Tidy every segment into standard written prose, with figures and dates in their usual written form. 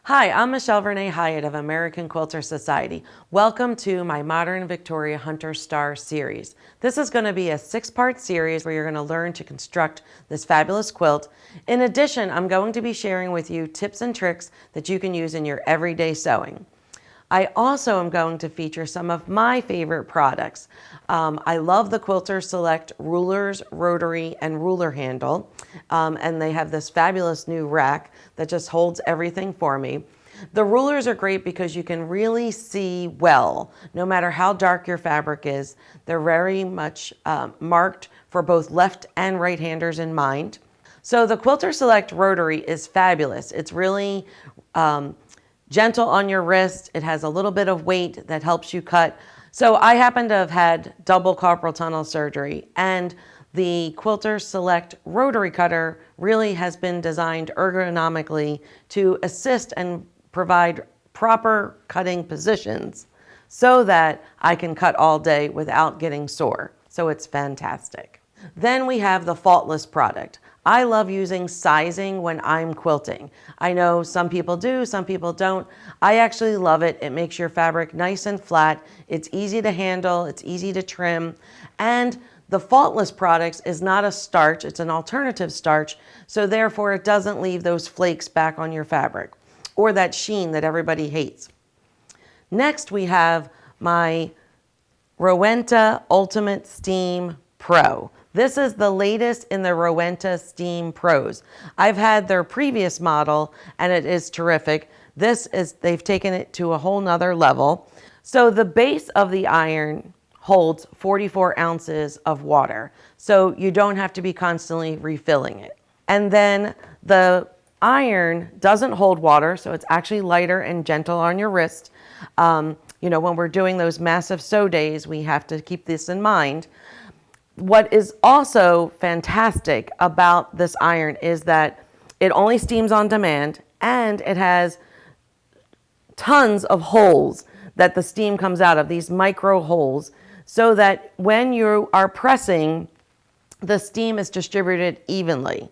Hi, I'm Michelle Renee Hiatt of American Quilter Society. Welcome to my Modern Victoria Hunter Star series. This is going to be a 6-part series where you're going to learn to construct this fabulous quilt. In addition, I'm going to be sharing with you tips and tricks that you can use in your everyday sewing. I also am going to feature some of my favorite products. I love the Quilter Select rulers, rotary, and ruler handle. And they have this fabulous new rack that just holds everything for me. The rulers are great because you can really see well, no matter how dark your fabric is. They're very much marked for both left and right handers in mind. So the Quilter Select rotary is fabulous. It's really gentle on your wrist. It has a little bit of weight that helps you cut. So I happen to have had double carpal tunnel surgery, and the Quilter Select rotary cutter really has been designed ergonomically to assist and provide proper cutting positions so that I can cut all day without getting sore. So it's fantastic. Then we have the Faultless product. I love using sizing when I'm quilting. I know some people do, some people don't. I actually love it. It makes your fabric nice and flat. It's easy to handle, it's easy to trim. And the Faultless products is not a starch, it's an alternative starch. So therefore it doesn't leave those flakes back on your fabric or that sheen that everybody hates. Next we have my Rowenta Ultimate Steam Pro. This is the latest in the Rowenta Steam Pros. I've had their previous model and it is terrific. They've taken it to a whole nother level. So the base of the iron holds 44 ounces of water. So you don't have to be constantly refilling it. And then the iron doesn't hold water, so it's actually lighter and gentle on your wrist. You know, when we're doing those massive sew days, we have to keep this in mind. What is also fantastic about this iron is that it only steams on demand, and it has tons of holes that the steam comes out of, these micro holes, so that when you are pressing, the steam is distributed evenly.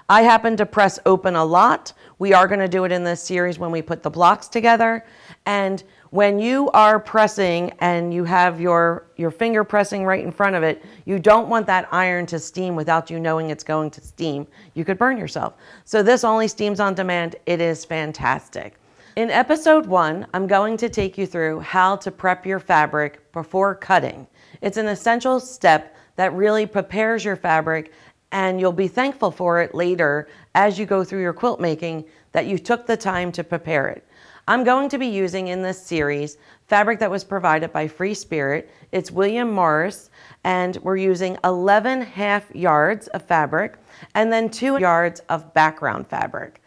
I happen to press open a lot. We are going to do it in this series when we put the blocks together. And when you are pressing and you have your finger pressing right in front of it, you don't want that iron to steam without you knowing it's going to steam. You could burn yourself. So this only steams on demand. It is fantastic. In episode 1, I'm going to take you through how to prep your fabric before cutting. It's an essential step that really prepares your fabric, and you'll be thankful for it later as you go through your quilt making that you took the time to prepare it. I'm going to be using in this series fabric that was provided by Free Spirit. It's William Morris, and we're using 11 half yards of fabric and then 2 yards of background fabric.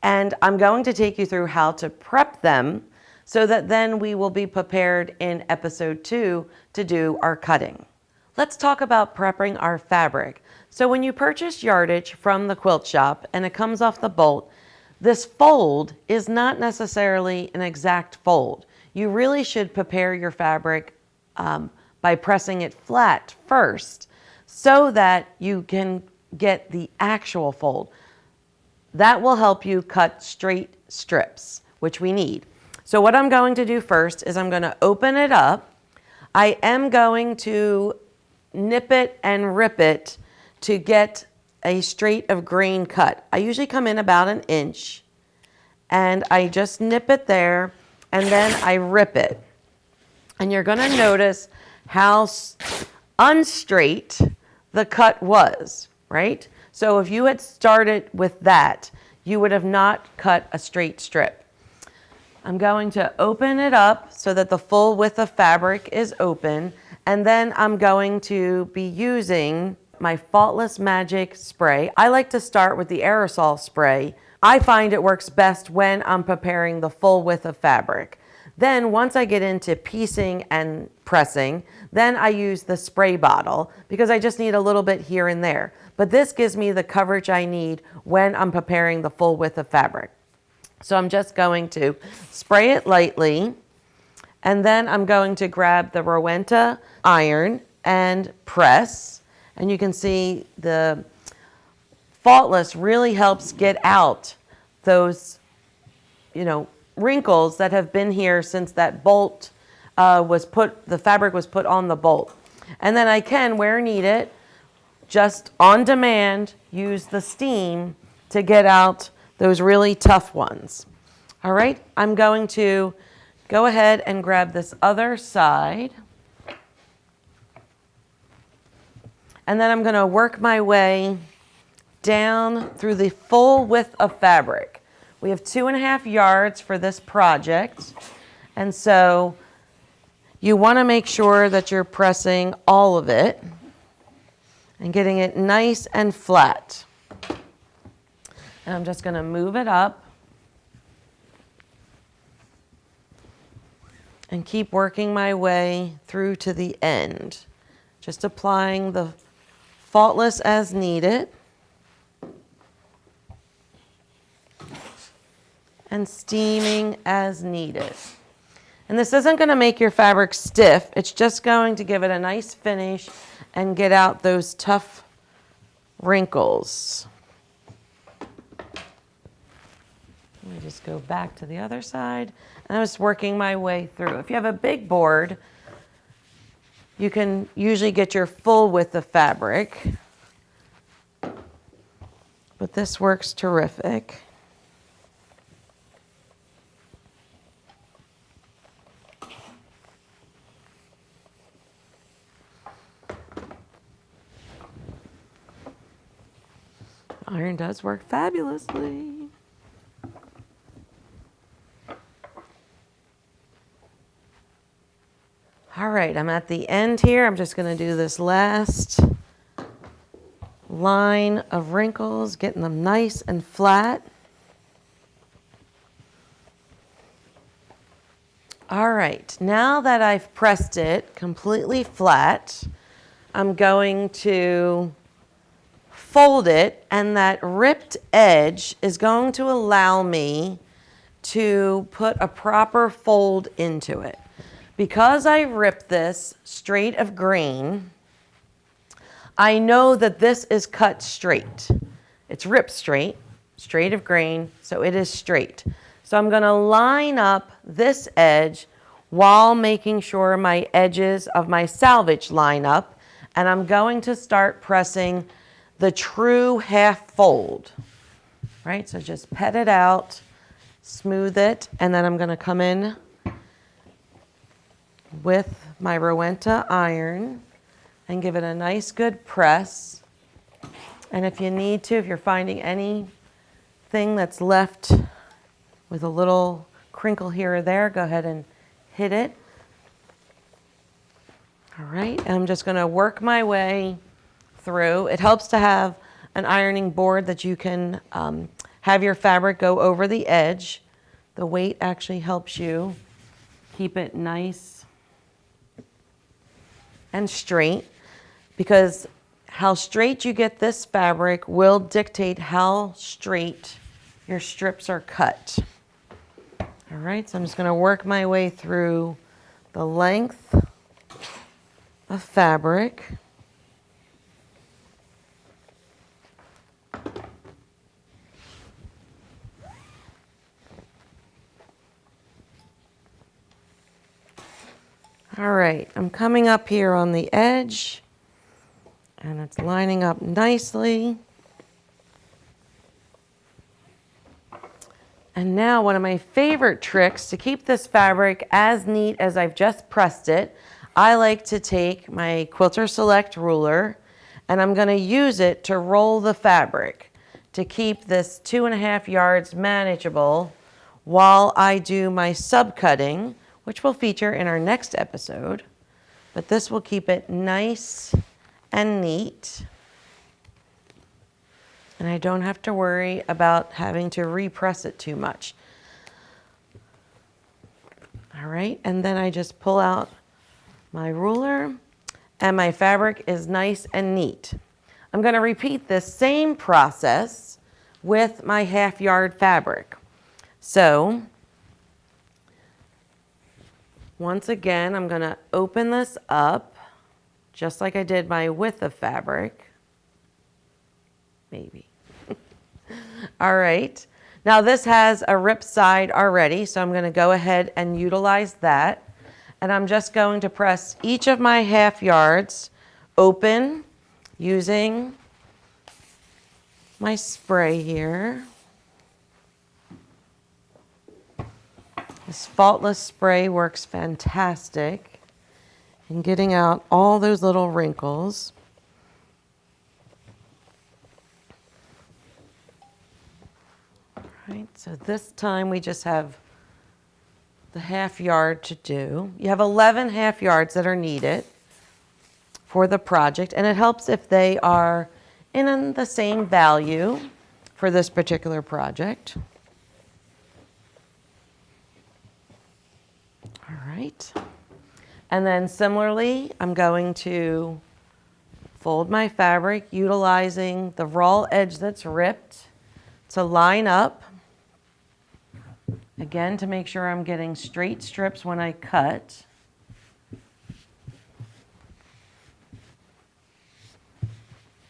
And I'm going to take you through how to prep them so that then we will be prepared in episode 2 to do our cutting. Let's talk about prepping our fabric. So when you purchase yardage from the quilt shop and it comes off the bolt, this fold is not necessarily an exact fold. You really should prepare your fabric by pressing it flat first so that you can get the actual fold. That will help you cut straight strips, which we need. So what I'm going to do first is I'm going to open it up. I am going to nip it and rip it to get a straight of grain cut. I usually come in about 1 inch and I just nip it there and then I rip it. And you're going to notice how unstraight the cut was, right? So if you had started with that, you would have not cut a straight strip. I'm going to open it up so that the full width of fabric is open, and then I'm going to be using my Faultless Magic spray. I like to start with the aerosol spray. I find it works best when I'm preparing the full width of fabric. Then once I get into piecing and pressing, then I use the spray bottle because I just need a little bit here and there. But this gives me the coverage I need when I'm preparing the full width of fabric. So I'm just going to spray it lightly, and then I'm going to grab the Rowenta iron and press. And you can see the Faultless really helps get out those wrinkles that have been here since that bolt the fabric was put on the bolt. And then I can, where needed, just on demand, use the steam to get out those really tough ones. All right, I'm going to go ahead and grab this other side. And then I'm going to work my way down through the full width of fabric. We have 2.5 yards for this project. And so you want to make sure that you're pressing all of it and getting it nice and flat. And I'm just going to move it up and keep working my way through to the end. Just applying the faultless as needed. And steaming as needed. And this isn't going to make your fabric stiff. It's just going to give it a nice finish and get out those tough wrinkles. Let me just go back to the other side. And I'm just working my way through. If you have a big board, you can usually get your full width of fabric. But this works terrific. Iron does work fabulously. All right, I'm at the end here. I'm just going to do this last line of wrinkles, getting them nice and flat. All right, now that I've pressed it completely flat, I'm going to fold it, and that ripped edge is going to allow me to put a proper fold into it. Because I ripped this straight of grain, I know that this is cut straight. It's ripped straight, straight of grain, so it is straight. So I'm going to line up this edge while making sure my edges of my selvage line up, and I'm going to start pressing the true half fold, right? So just pet it out, smooth it, and then I'm going to come in with my Rowenta iron and give it a nice good press. And if you need to, if you're finding anything that's left with a little crinkle here or there, go ahead and hit it. All right, and I'm just going to work my way through. It helps to have an ironing board that you can have your fabric go over the edge. The weight actually helps you keep it nice and straight, because how straight you get this fabric will dictate how straight your strips are cut. All right, so I'm just going to work my way through the length of fabric. All right, I'm coming up here on the edge, and it's lining up nicely. And now one of my favorite tricks to keep this fabric as neat as I've just pressed it, I like to take my Quilter Select ruler, and I'm going to use it to roll the fabric to keep this 2.5 yards manageable while I do my subcutting, which will feature in our next episode. But this will keep it nice and neat. And I don't have to worry about having to repress it too much. All right, and then I just pull out my ruler, and my fabric is nice and neat. I'm going to repeat this same process with my 1/2 yard fabric. So once again, I'm going to open this up just like I did my width of fabric. Maybe. All right. Now this has a rip side already, so I'm going to go ahead and utilize that. And I'm just going to press each of my half yards open using my spray here. This faultless spray works fantastic in getting out all those little wrinkles. All right, so this time we just have the half yard to do. You have 11 half yards that are needed for the project, and it helps if they are in the same value for this particular project. All right. And then similarly, I'm going to fold my fabric utilizing the raw edge that's ripped to line up. Again, to make sure I'm getting straight strips when I cut.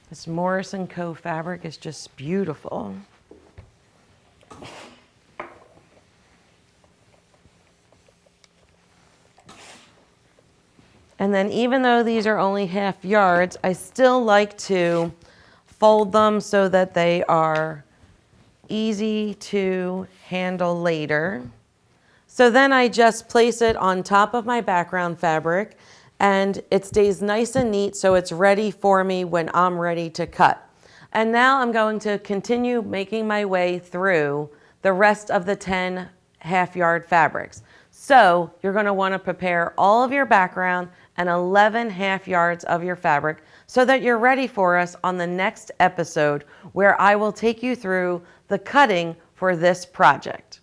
This Morris & Co. fabric is just beautiful. And then even though these are only half yards, I still like to fold them so that they are easy to handle later. So then I just place it on top of my background fabric and it stays nice and neat so it's ready for me when I'm ready to cut. And now I'm going to continue making my way through the rest of the 10 half yard fabrics. So you're going to want to prepare all of your background and 11 half yards of your fabric so that you're ready for us on the next episode where I will take you through the cutting for this project.